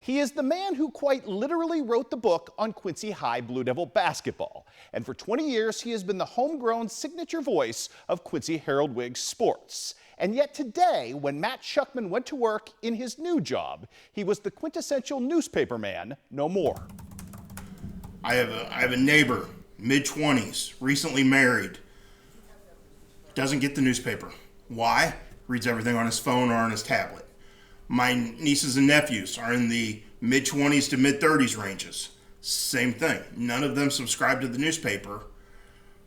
He is the man who quite literally wrote the book on Quincy High Blue Devil basketball. And for 20 years, he has been the homegrown signature voice of Quincy Herald-Whig sports. And yet today, when Matt Schuckman went to work in his new job, he was the quintessential newspaper man no more. I have a neighbor, mid-20s, recently married, doesn't get the newspaper. Why? Reads everything on his phone or on his tablet. My nieces and nephews are in the mid-20s to mid-30s ranges. Same thing. None of them subscribe to the newspaper,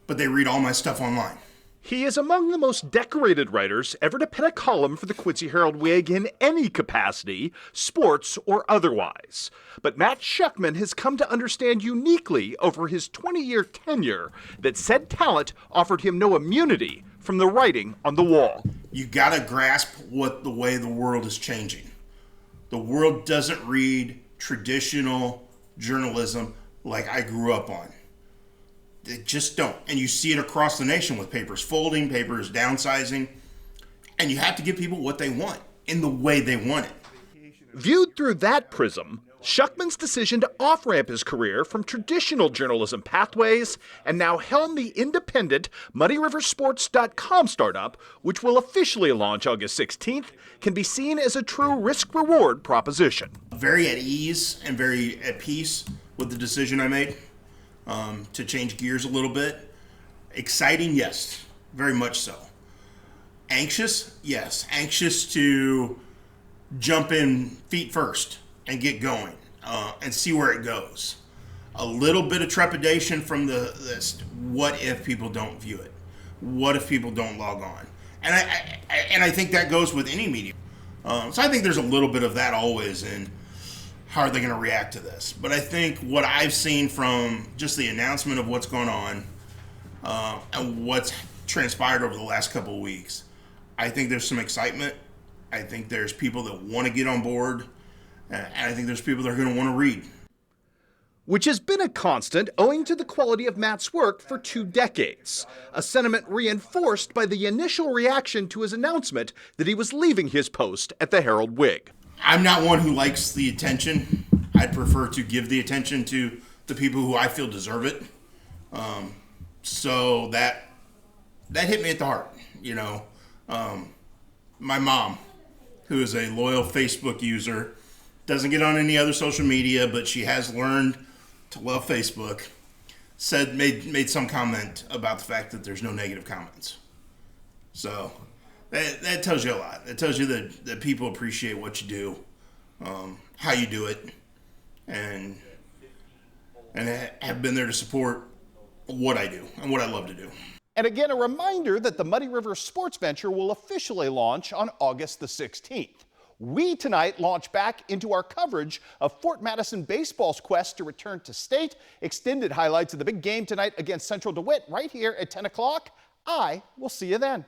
but they read all my stuff online. He is among the most decorated writers ever to pen a column for the Quincy Herald-Whig in any capacity, sports or otherwise. But Matt Schuckman has come to understand uniquely over his 20-year tenure that said talent offered him no immunity from the writing on the wall. You gotta grasp the way the world is changing. The world doesn't read traditional journalism like I grew up on. They just don't. And you see it across the nation with papers folding, papers downsizing. And you have to give people what they want in the way they want it. Viewed through that prism, Schuckman's decision to off-ramp his career from traditional journalism pathways and now helm the independent MuddyRiverSports.com startup, which will officially launch August 16th, can be seen as a true risk-reward proposition. Very at ease and very at peace with the decision I made to change gears a little bit. Exciting, yes, very much so. Anxious, yes. Anxious to jump in feet first and get going and see where it goes. A little bit of trepidation from this. What if people don't view it? What if people don't log on? And I think that goes with any medium. So I think there's a little bit of that always in how are they going to react to this. But I think what I've seen from just the announcement of what's going on and what's transpired over the last couple of weeks, I think there's some excitement. I think there's people that want to get on board. And I think there's people that are going to want to read. Which has been a constant owing to the quality of Matt's work for 2 decades, a sentiment reinforced by the initial reaction to his announcement that he was leaving his post at the Herald-Whig. I'm not one who likes the attention. I'd prefer to give the attention to the people who I feel deserve it. So that hit me at the heart, you know. My mom, who is a loyal Facebook user, doesn't get on any other social media, but she has learned to love Facebook, made some comment about the fact that there's no negative comments. So that tells you a lot. It tells you that people appreciate what you do, how you do it, and have been there to support what I do and what I love to do. And again, a reminder that the Muddy River Sports Venture will officially launch on August the 16th. We tonight launch back into our coverage of Fort Madison baseball's quest to return to state. Extended highlights of the big game tonight against Central DeWitt right here at 10 o'clock. I will see you then.